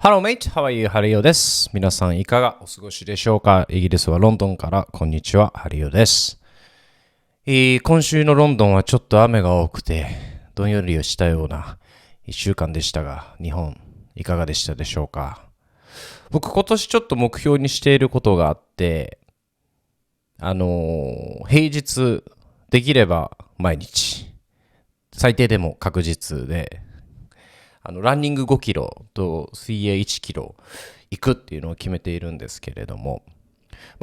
Hello mate, how are you? ハリオです。皆さんいかがお過ごしでしょうか？イギリスはロンドンからこんにちは、ハリオです。今週のロンドンはちょっと雨が多くて、どんよりをしたような一週間でしたが、日本いかがでしたでしょうか？僕今年ちょっと目標にしていることがあって、平日できれば毎日、最低でも確実で、ランニング5キロと水泳1キロ行くっていうのを決めているんですけれども、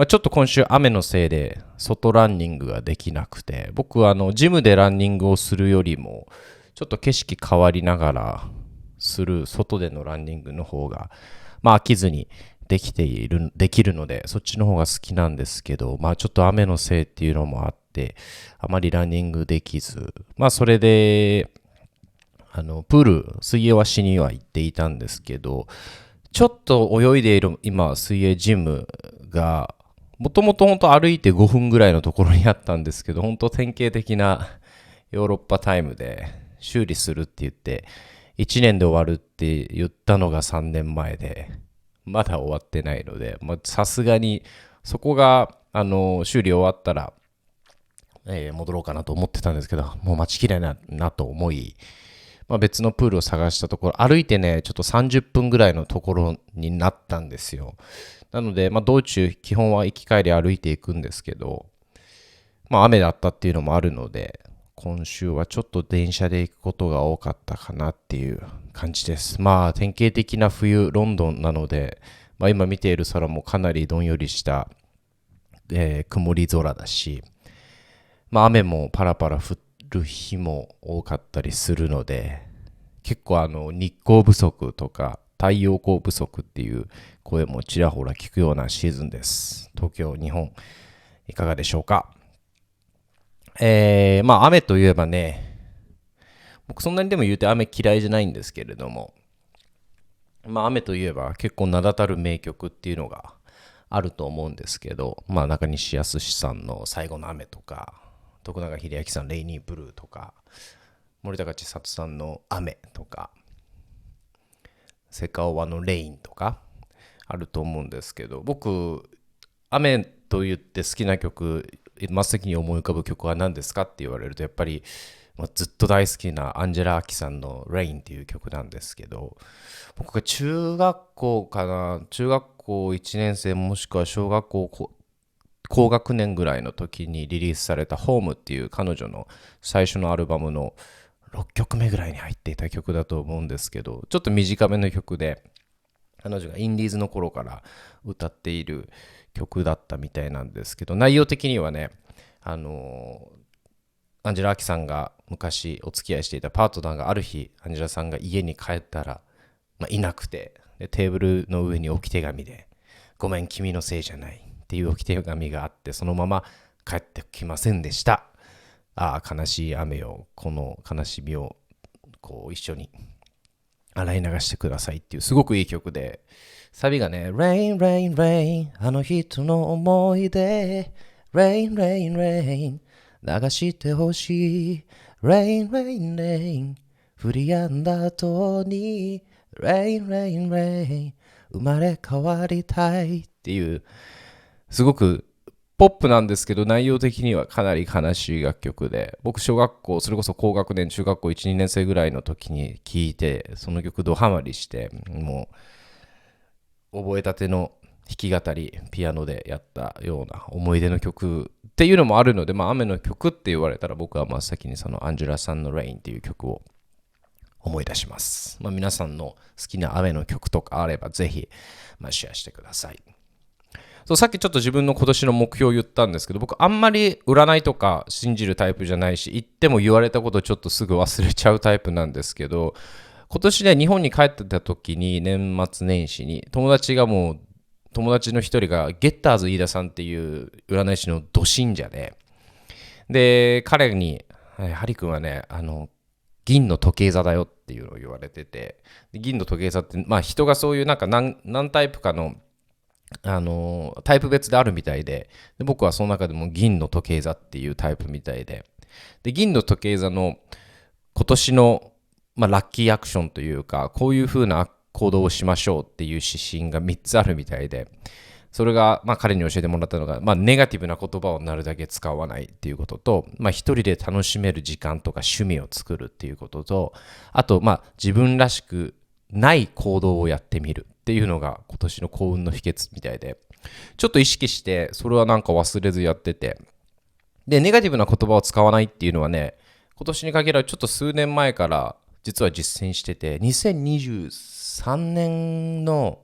ちょっと今週雨のせいで外ランニングができなくて、僕はジムでランニングをするよりも、ちょっと景色変わりながらする外でのランニングの方が、飽きずにできるので、そっちの方が好きなんですけど、ちょっと雨のせいっていうのもあって、あまりランニングできず、それで、プール、水泳はしには行っていたんですけど、ちょっと泳いでいる今、水泳ジムが、もともと本当歩いて5分ぐらいのところにあったんですけど、本当典型的なヨーロッパタイムで修理するって言って、1年で終わるって言ったのが3年前で、まだ終わってないので、さすがにそこが、修理終わったら、戻ろうかなと思ってたんですけど、もう待ちきれないなと思い、別のプールを探したところ、歩いてね、ちょっと30分ぐらいのところになったんですよ。なので、道中、基本は行き帰り歩いていくんですけど、雨だったっていうのもあるので、今週はちょっと電車で行くことが多かったかなっていう感じです。典型的な冬、ロンドンなので、今見ている空もかなりどんよりした、曇り空だし、雨もパラパラ降る日も多かったりするので、結構日光不足とか太陽光不足っていう声もちらほら聞くようなシーズンです。東京、日本いかがでしょうか？雨といえばね、僕そんなにでも言うて雨嫌いじゃないんですけれども、雨といえば結構名だたる名曲っていうのがあると思うんですけど、中西康さんの最後の雨とか、徳永英明さんレイニーブルーとか、森高千里さんの雨とか、セカオワのレインとかあると思うんですけど、僕、雨と言って好きな曲、真っ先に思い浮かぶ曲は何ですかって言われると、やっぱり、ずっと大好きなアンジェラ・アキさんのレインっていう曲なんですけど、僕が中学校1年生もしくは小学校高学年ぐらいの時にリリースされたホームっていう彼女の最初のアルバムの6曲目ぐらいに入っていた曲だと思うんですけど、ちょっと短めの曲で、彼女がインディーズの頃から歌っている曲だったみたいなんですけど、内容的にはね、アンジェラ・アキさんが昔お付き合いしていたパートナーがある日、アンジェラさんが家に帰ったら、いなくて、でテーブルの上に置き手紙で、ごめん、君のせいじゃないっていう置き手紙があって、そのまま帰ってきませんでした。ああ、悲しい雨よ、この悲しみをこう一緒に洗い流してくださいっていうすごくいい曲で、サビがね、Rain, Rain, Rain あの人の思い出 Rain, Rain, Rain 流してほしい Rain, Rain, Rain 降り止んだ後に Rain, Rain, Rain 生まれ変わりたいっていう、すごくポップなんですけど、内容的にはかなり悲しい楽曲で、僕小学校、それこそ高学年、中学校1、2年生ぐらいの時に聴いて、その曲ドハマりして、もう覚えたての弾き語り、ピアノでやったような思い出の曲っていうのもあるので、雨の曲って言われたら僕は真っ先にそのアンジェラさんの Rain っていう曲を思い出します。皆さんの好きな雨の曲とかあればぜひ、シェアしてください。さっきちょっと自分の今年の目標を言ったんですけど、僕あんまり占いとか信じるタイプじゃないし、言っても言われたことちょっとすぐ忘れちゃうタイプなんですけど、今年ね、日本に帰ってた時に年末年始に友達の一人がゲッターズ飯田さんっていう占い師のド信者で、彼に、ハリ君はね、銀の時計座だよっていうのを言われてて、銀の時計座って、人がそういう何タイプかのタイプ別であるみたいで、僕はその中でも銀の時計座っていうタイプみたいで、銀の時計座の今年の、ラッキーアクションというか、こういう風な行動をしましょうっていう指針が3つあるみたいで、それが、彼に教えてもらったのが、ネガティブな言葉をなるだけ使わないっていうことと、一人で楽しめる時間とか趣味を作るっていうことと、あと、自分らしくない行動をやってみるっていうのが今年の幸運の秘訣みたいで、ちょっと意識して、それはなんか忘れずやってて、で、ネガティブな言葉を使わないっていうのはね、今年に限らずちょっと数年前から実は実践してて、2023年の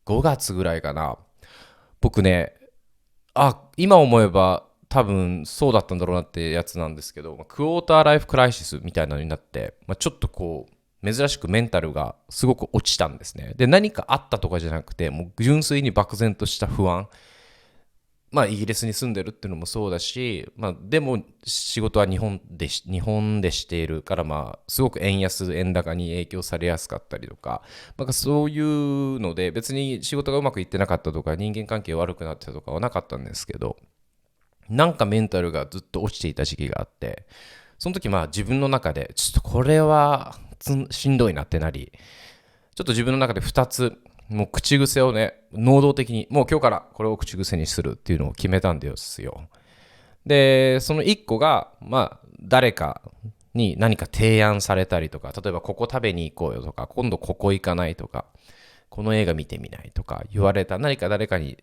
5月ぐらいかな。僕ね、今思えば多分そうだったんだろうなってやつなんですけど、クォーターライフクライシスみたいなのになって、ちょっと珍しくメンタルがすごく落ちたんですね。で、何かあったとかじゃなくて、もう純粋に漠然とした不安。イギリスに住んでるっていうのもそうだし、でも仕事は日本でしているから、すごく円安、円高に影響されやすかったりとか、そういうので、別に仕事がうまくいってなかったとか、人間関係悪くなってたとかはなかったんですけど、なんかメンタルがずっと落ちていた時期があって、その時自分の中で、ちょっとこれはしんどいなってなり、ちょっと自分の中で2つ、もう口癖をね、能動的に、もう今日からこれを口癖にするっていうのを決めたんですよ。で、その1個が、誰かに何か提案されたりとか、例えばここ食べに行こうよとか、今度ここ行かないとか、この映画見てみないとか言われた、何か誰かに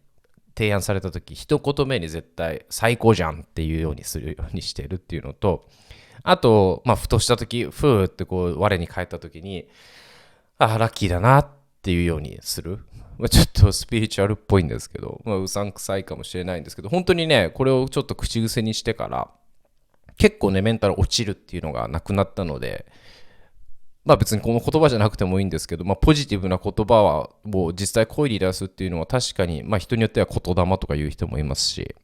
提案された時、一言目に絶対最高じゃんっていうようにするようにしてるっていうのと、あと、ふとした時、ふーって我に返った時に、ラッキーだなっていうようにする。ちょっとスピリチュアルっぽいんですけど、うさんくさいかもしれないんですけど、本当にね、これをちょっと口癖にしてから、結構ね、メンタル落ちるっていうのがなくなったので、別にこの言葉じゃなくてもいいんですけど、ポジティブな言葉はもう実際声に出すっていうのは確かに、人によっては言霊とか言う人もいますし、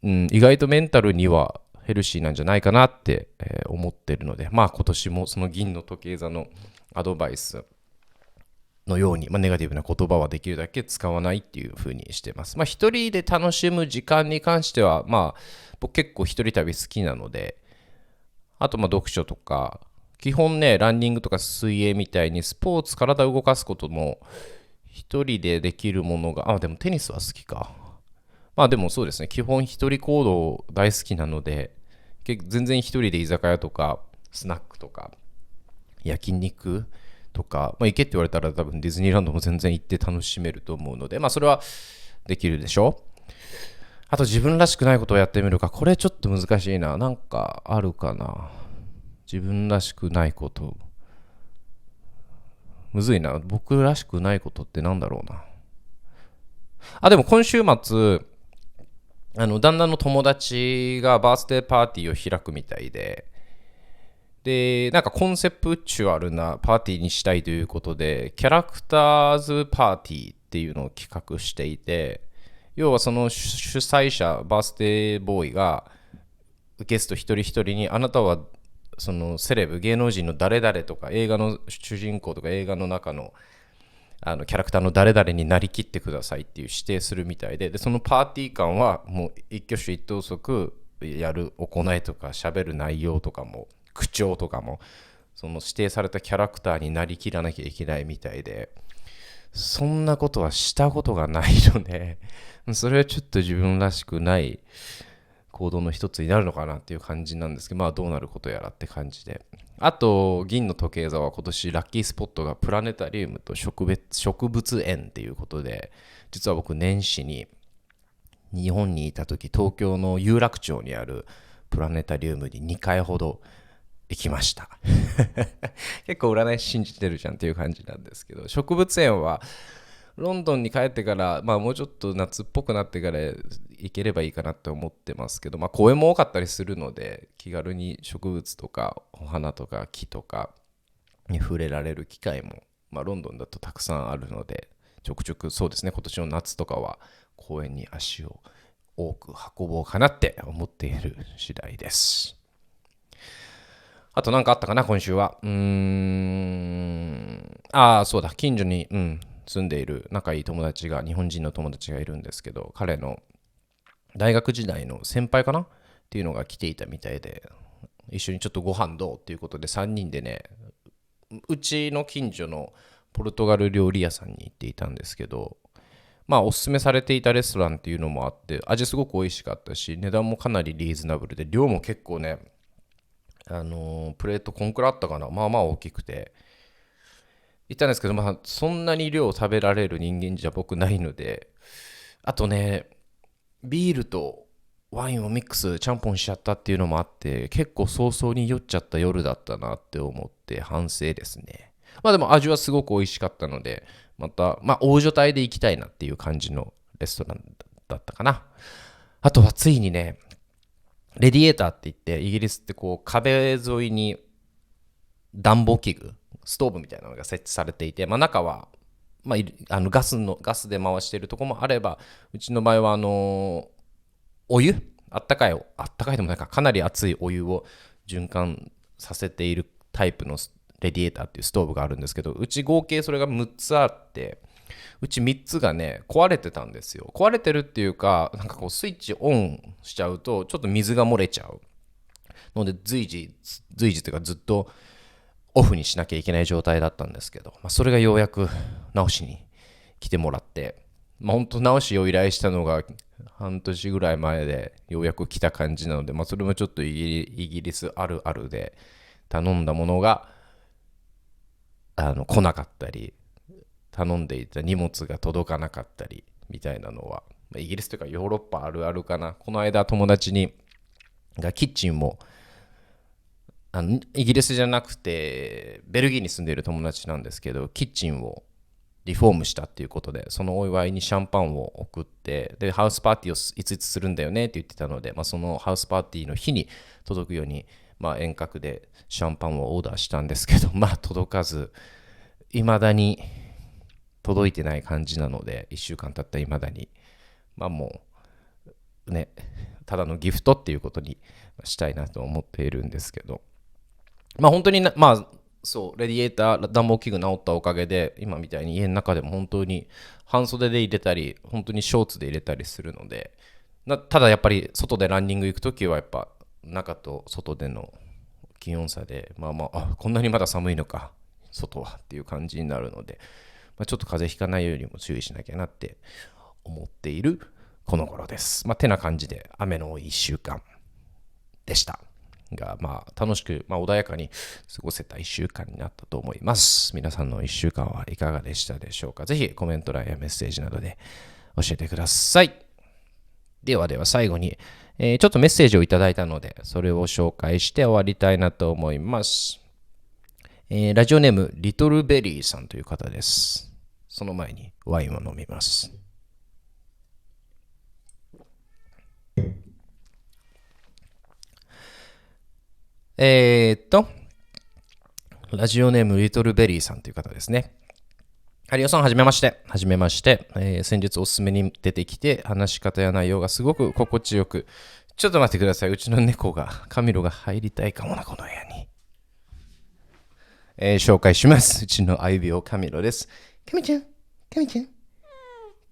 意外とメンタルにはヘルシーなんじゃないかなって、思ってるので、今年もその銀の時計座のアドバイスのように、ネガティブな言葉はできるだけ使わないっていう風にしてます。一人で楽しむ時間に関しては、僕結構一人旅好きなので、あと読書とか、基本ね、ランニングとか水泳みたいにスポーツ、体を動かすことも一人でできるものが、でもテニスは好きか。でもそうですね、基本一人行動大好きなので、全然一人で居酒屋とかスナックとか焼肉とか、行けって言われたら多分ディズニーランドも全然行って楽しめると思うので、それはできるでしょ。あと自分らしくないことをやってみるか、これちょっと難しいな。なんかあるかな。自分らしくないこと。むずいな。僕らしくないことってなんだろうな。でも今週末、旦那の友達がバースデーパーティーを開くみたいで、なんかコンセプチュアルなパーティーにしたいということで、キャラクターズパーティーっていうのを企画していて、要はその主催者、バースデーボーイが、ゲスト一人一人に、あなたはそのセレブ、芸能人の誰々とか、映画の主人公とか映画の中のキャラクターの誰々になりきってくださいっていう指定するみたいで、そのパーティー感はもう一挙手一投足やる行いとか喋る内容とかも口調とかもその指定されたキャラクターになりきらなきゃいけないみたいで、そんなことはしたことがないので、それはちょっと自分らしくない行動の一つになるのかなっていう感じなんですけど、どうなることやらって感じで。あと、銀の時計座は今年ラッキースポットがプラネタリウムと植物園っていうことで、実は僕年始に日本にいた時、東京の有楽町にあるプラネタリウムに2回ほど行きました結構占い信じてるじゃんっていう感じなんですけど、植物園はロンドンに帰ってから、もうちょっと夏っぽくなってから行ければいいかなって思ってますけど、公園も多かったりするので、気軽に植物とかお花とか木とかに触れられる機会も、ロンドンだとたくさんあるので、ちょくちょくそうですね、今年の夏とかは公園に足を多く運ぼうかなって思っている次第です。あと何かあったかな、今週は。そうだ、近所に、住んでいる仲いい友達が、日本人の友達がいるんですけど、彼の大学時代の先輩かなっていうのが来ていたみたいで、一緒にちょっとご飯どうっていうことで3人でね、うちの近所のポルトガル料理屋さんに行っていたんですけど、おすすめされていたレストランっていうのもあって、味すごく美味しかったし、値段もかなりリーズナブルで、量も結構ね、プレートこんくらいあったかな、まあまあ大きくて、行ったんですけど、そんなに量を食べられる人間じゃ僕ないので、あとね、ビールとワインをミックス、ちゃんぽんしちゃったっていうのもあって、結構早々に酔っちゃった夜だったなって思って反省ですね。でも味はすごく美味しかったので、また、大所帯で行きたいなっていう感じのレストランだったかな。あとはついにね、レディエーターって言って、イギリスってこう壁沿いに暖房器具、ストーブみたいなのが設置されていて、中は、ガスで回しているところもあれば、うちの場合はお湯、あったかいでもないか、かなり熱いお湯を循環させているタイプのレディエーターっていうストーブがあるんですけど、うち合計それが6つあって、うち3つがね、壊れてたんですよ。壊れてるっていうか、なんかこうスイッチオンしちゃうと、ちょっと水が漏れちゃうので、随時というかずっとオフにしなきゃいけない状態だったんですけど、それがようやく直しに来てもらって、本当直しを依頼したのが半年ぐらい前でようやく来た感じなので、それもちょっとイギリスあるあるで、頼んだものが来なかったり、頼んでいた荷物が届かなかったりみたいなのは、イギリスというかヨーロッパあるあるかな。この間友達がキッチンもイギリスじゃなくてベルギーに住んでいる友達なんですけど、キッチンをリフォームしたっていうことで、そのお祝いにシャンパンを送って、でハウスパーティーをいついつするんだよねって言ってたので、そのハウスパーティーの日に届くように、遠隔でシャンパンをオーダーしたんですけど、届かず、未だに届いてない感じなので、1週間経った未だに、もうね、ただのギフトっていうことにしたいなと思っているんですけど、本当にそう、レディエーター、暖房器具直ったおかげで、今みたいに家の中でも本当に半袖で入れたり、本当にショーツで入れたりするので、ただやっぱり外でランニング行くときはやっぱ中と外での気温差で、こんなにまだ寒いのか、外はっていう感じになるので、ちょっと風邪ひかないようにも注意しなきゃなって思っているこの頃です。てな感じで雨の多い1週間でした。が楽しく、穏やかに過ごせた1週間になったと思います。皆さんの1週間はいかがでしたでしょうか。ぜひコメント欄やメッセージなどで教えてください。では最後に、ちょっとメッセージをいただいたので、それを紹介して終わりたいなと思います。ラジオネームリトルベリーさんという方です。その前にワインを飲みます。ラジオネームリトルベリーさんという方ですね。ハリオさん、はじめまして。はじめまして。先日おすすめに出てきて、話し方や内容がすごく心地よく、ちょっと待ってください。うちの猫が、カミロが入りたいかもな、この部屋に。紹介します。うちの愛病カミロです。カミちゃん、カミちゃん、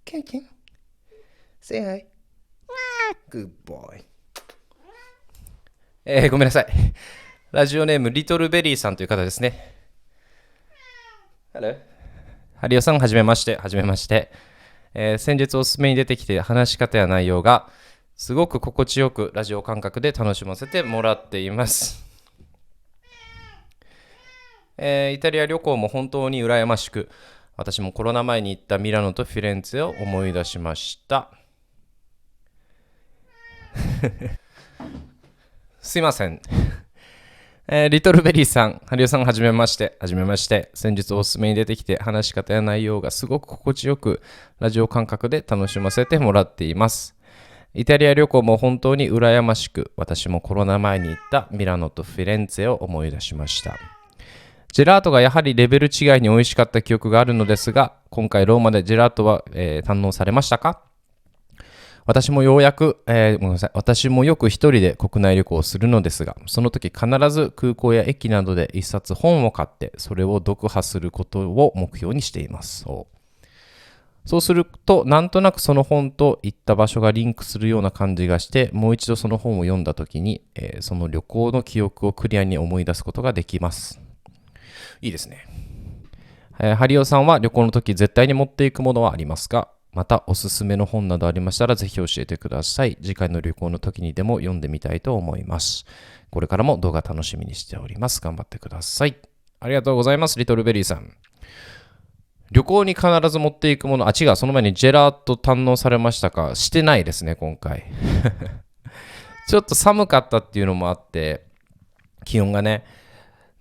カミちゃん。Say hi. Good boy. ごめんなさい。ラジオネームリトルベリーさんという方ですね。Hello. ハリオさん、はじめまして。はじめまして。先日おすすめに出てきて話し方や内容がすごく心地よくラジオ感覚で楽しませてもらっています。イタリア旅行も本当に羨ましく、私もコロナ前に行ったミラノとフィレンツェを思い出しました。すいません。リトルベリーさん、ハリオさん、はじめまして。はじめまして。先日おすすめに出てきて話し方や内容がすごく心地よくラジオ感覚で楽しませてもらっています。イタリア旅行も本当に羨ましく、私もコロナ前に行ったミラノとフィレンツェを思い出しました。ジェラートがやはりレベル違いに美味しかった記憶があるのですが、今回ローマでジェラートは、堪能されましたか？私もよく一人で国内旅行をするのですが、その時必ず空港や駅などで一冊本を買って、それを読破することを目標にしています。そうすると、なんとなくその本と行った場所がリンクするような感じがして、もう一度その本を読んだ時に、その旅行の記憶をクリアに思い出すことができます。いいですね。ハリオさんは旅行の時絶対に持っていくものはありますか？またおすすめの本などありましたらぜひ教えてください。次回の旅行の時にでも読んでみたいと思います。これからも動画楽しみにしております。頑張ってください。ありがとうございます、リトルベリーさん。旅行に必ず持っていくもの、違う、その前にジェラート堪能されましたか？してないですね、今回。ちょっと寒かったっていうのもあって、気温がね、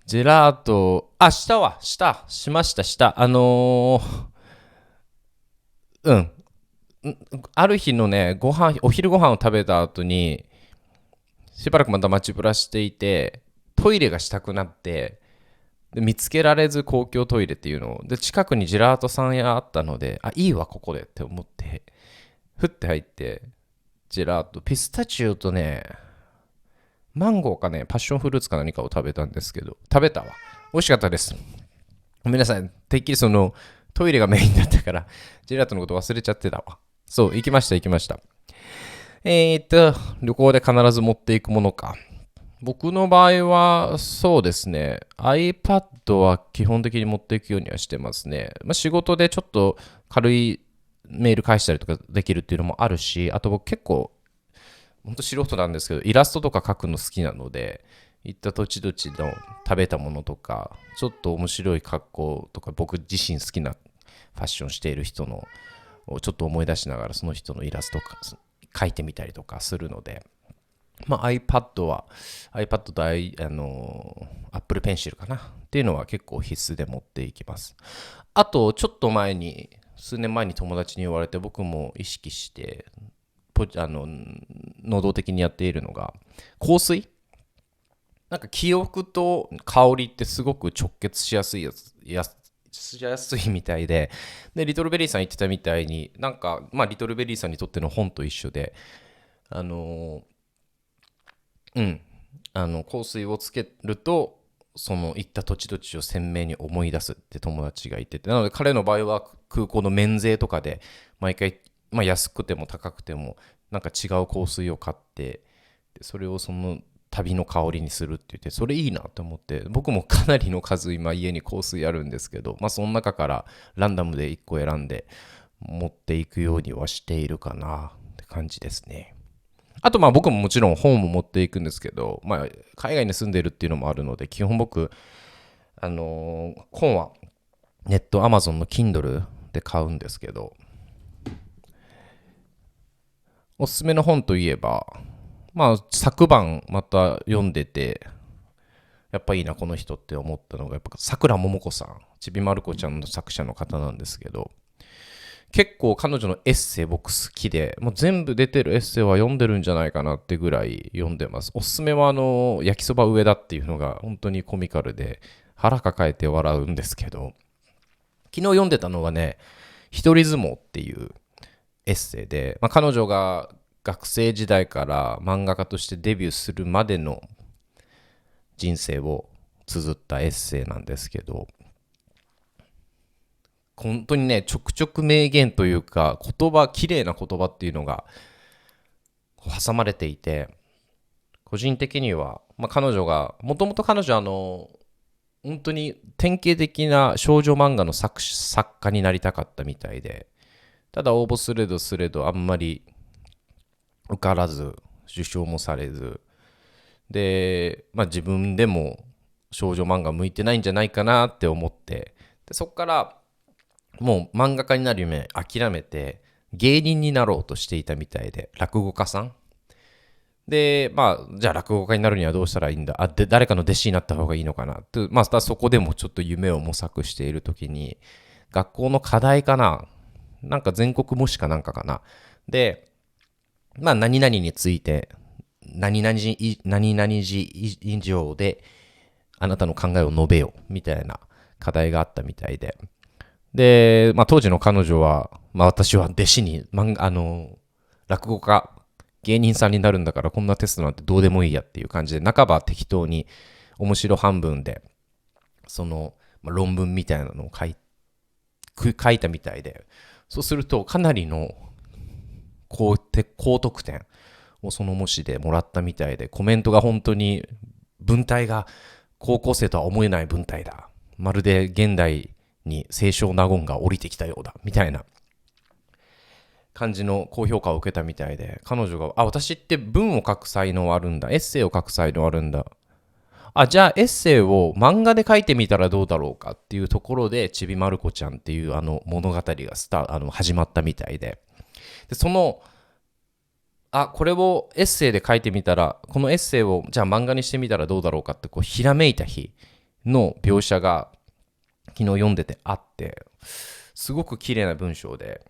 ジェラート、しました、うん。ある日のね、お昼ご飯を食べた後に、しばらくまた待ちぶらしていて、トイレがしたくなって、で見つけられず公共トイレっていうのを、で、近くにジェラートさん屋あったので、いいわ、ここでって思って、ふって入って、ジェラート、ピスタチオとね、マンゴーかね、パッションフルーツか何かを食べたんですけど、食べたわ。美味しかったです。ごめんなさい。てっきりトイレがメインだったから、ジェラートのこと忘れちゃってたわ。そう、行きました。旅行で必ず持っていくものか。僕の場合は、そうですね。iPad は基本的に持っていくようにはしてますね。仕事でちょっと軽いメール返したりとかできるっていうのもあるし、あと僕結構、本当素人なんですけど、イラストとか描くの好きなので、行った土地土地の食べたものとか、ちょっと面白い格好とか、僕自身好きなファッションしている人のをちょっと思い出しながら、その人のイラストを描いてみたりとかするので、iPad は、iPad とApple Pencil かなっていうのは結構必須で持っていきます。あと、数年前に友達に言われて僕も意識して、能動的にやっているのが、香水。なんか記憶と香りってすごく直結しやすいみたいで、リトルベリーさん言ってたみたいに、なんか、リトルベリーさんにとっての本と一緒で、あのうん、香水をつけると、その行った土地土地を鮮明に思い出すって友達が言ってて、なので彼の場合は空港の免税とかで、毎回、安くても高くても、なんか違う香水を買って、それをその旅の香りにするって言って、それいいなと思って、僕もかなりの数今家に香水あるんですけど、その中からランダムで1個選んで持っていくようにはしているかなって感じですね。あと僕ももちろん本も持っていくんですけど、海外に住んでいるっていうのもあるので、基本僕、本はネット、Amazon の Kindle で買うんですけど、おすすめの本といえば、昨晩また読んでて、やっぱいいな、この人って思ったのが、やっぱ桜桃子さん、ちびまる子ちゃんの作者の方なんですけど、結構彼女のエッセイ僕好きで、もう全部出てるエッセイは読んでるんじゃないかなってぐらい読んでます。おすすめは焼きそば上田っていうのが本当にコミカルで腹抱えて笑うんですけど、昨日読んでたのはね、一人相撲っていうエッセイで、彼女が学生時代から漫画家としてデビューするまでの人生を綴ったエッセイなんですけど、本当にね、ちょくちょく名言というか、綺麗な言葉っていうのが挟まれていて、個人的には、彼女が、もともと彼女本当に典型的な少女漫画の作家になりたかったみたいで、ただ応募すれどあんまり受からず、受賞もされず、で、自分でも少女漫画向いてないんじゃないかなって思って、でそこからもう漫画家になる夢諦めて芸人になろうとしていたみたいで、落語家さんで、じゃあ落語家になるにはどうしたらいいんだ、で誰かの弟子になった方がいいのかなって、そこでもちょっと夢を模索している時に、学校の課題かな、なんか全国模試かなんかかなで、何々について何々字以上であなたの考えを述べよみたいな課題があったみたいで、当時の彼女は、私は弟子に、落語家、芸人さんになるんだからこんなテストなんてどうでもいいやっていう感じで、半ば適当に面白半分で、論文みたいなのを書いたみたいで、そうするとかなりの高得点をその模試でもらったみたいで、コメントが本当に文体が高校生とは思えない文体だ。まるで現代に清少納言が降りてきたようだみたいな感じの高評価を受けたみたいで、彼女が私って文を書く才能あるんだ、エッセイを書く才能あるんだ、じゃあエッセイを漫画で書いてみたらどうだろうかっていうところで、ちびまる子ちゃんっていう物語が始まったみたいで、そのこれをエッセイで書いてみたら、このエッセイをじゃあ漫画にしてみたらどうだろうかってこうひらめいた日の描写が昨日読んでてあって、すごく綺麗な文章で、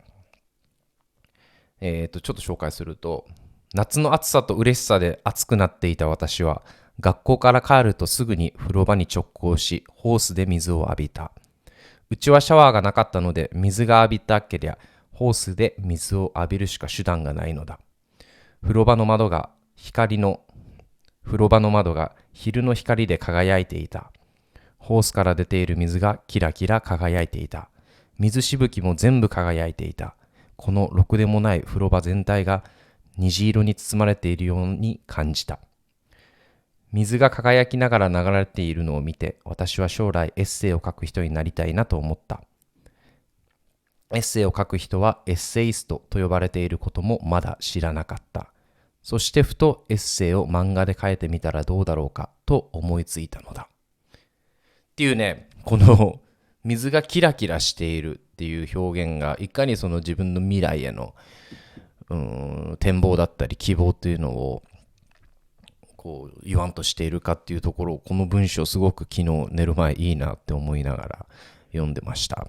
ちょっと紹介すると、夏の暑さと嬉しさで熱くなっていた私は、学校から帰るとすぐに風呂場に直行し、ホースで水を浴びた。うちはシャワーがなかったので、水が浴びたけりゃ、ホースで水を浴びるしか手段がないのだ。風呂場の窓が昼の光で輝いていた。ホースから出ている水がキラキラ輝いていた。水しぶきも全部輝いていた。このろくでもない風呂場全体が虹色に包まれているように感じた。水が輝きながら流れているのを見て、私は将来エッセイを書く人になりたいなと思った。エッセイを書く人はエッセイストと呼ばれていることもまだ知らなかった。そしてふとエッセイを漫画で書いてみたらどうだろうかと思いついたのだ。っていうね、この水がキラキラしているっていう表現がいかにその自分の未来への展望だったり希望っていうのをこう言わんとしているかっていうところを、この文章すごく昨日寝る前いいなって思いながら読んでました。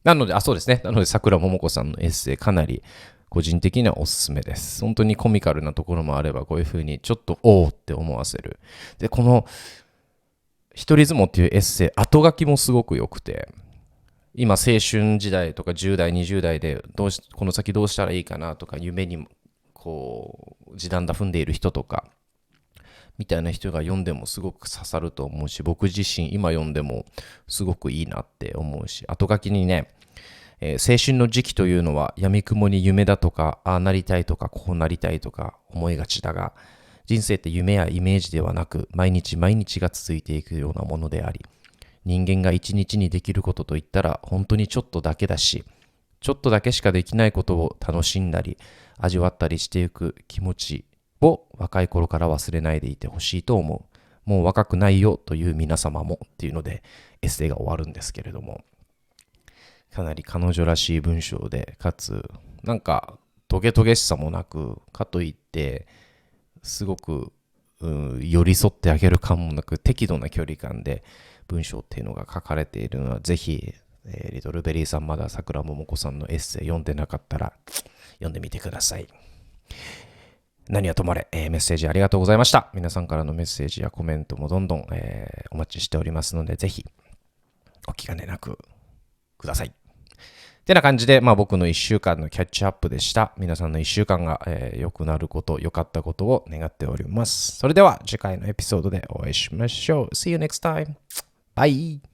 なのでそうですね。なので桜ももこさんのエッセイかなり個人的にはおすすめです。本当にコミカルなところもあれば、こういう風にちょっとおーって思わせる。で、この一人相撲っていうエッセイ、後書きもすごく良くて、今青春時代とか10代20代でこの先どうしたらいいかなとか、夢にこう地団打踏んでいる人とかみたいな人が読んでもすごく刺さると思うし、僕自身今読んでもすごくいいなって思うし、後書きにね、青春の時期というのは闇雲に夢だとか、ああなりたいとかこうなりたいとか思いがちだが、人生って夢やイメージではなく、毎日毎日が続いていくようなものであり、人間が一日にできることといったら本当にちょっとだけだし、ちょっとだけしかできないことを楽しんだり味わったりしていく気持ちを若い頃から忘れないでいてほしいと思う。もう若くないよという皆様もっていうのでエッセイが終わるんですけれども、かなり彼女らしい文章で、かつなんかトゲトゲしさもなく、かといってすごく寄り添ってあげる感もなく、適度な距離感で文章っていうのが書かれているのは、ぜひ、リトルベリーさんまだ桜ももこさんのエッセイ読んでなかったら読んでみてください。何はともあれ、メッセージありがとうございました。皆さんからのメッセージやコメントもどんどん、お待ちしておりますので、ぜひお気兼ねなくください。てな感じで、僕の1週間のキャッチアップでした。皆さんの1週間が、良くなること、良かったことを願っております。それでは次回のエピソードでお会いしましょう。See you next time. Bye.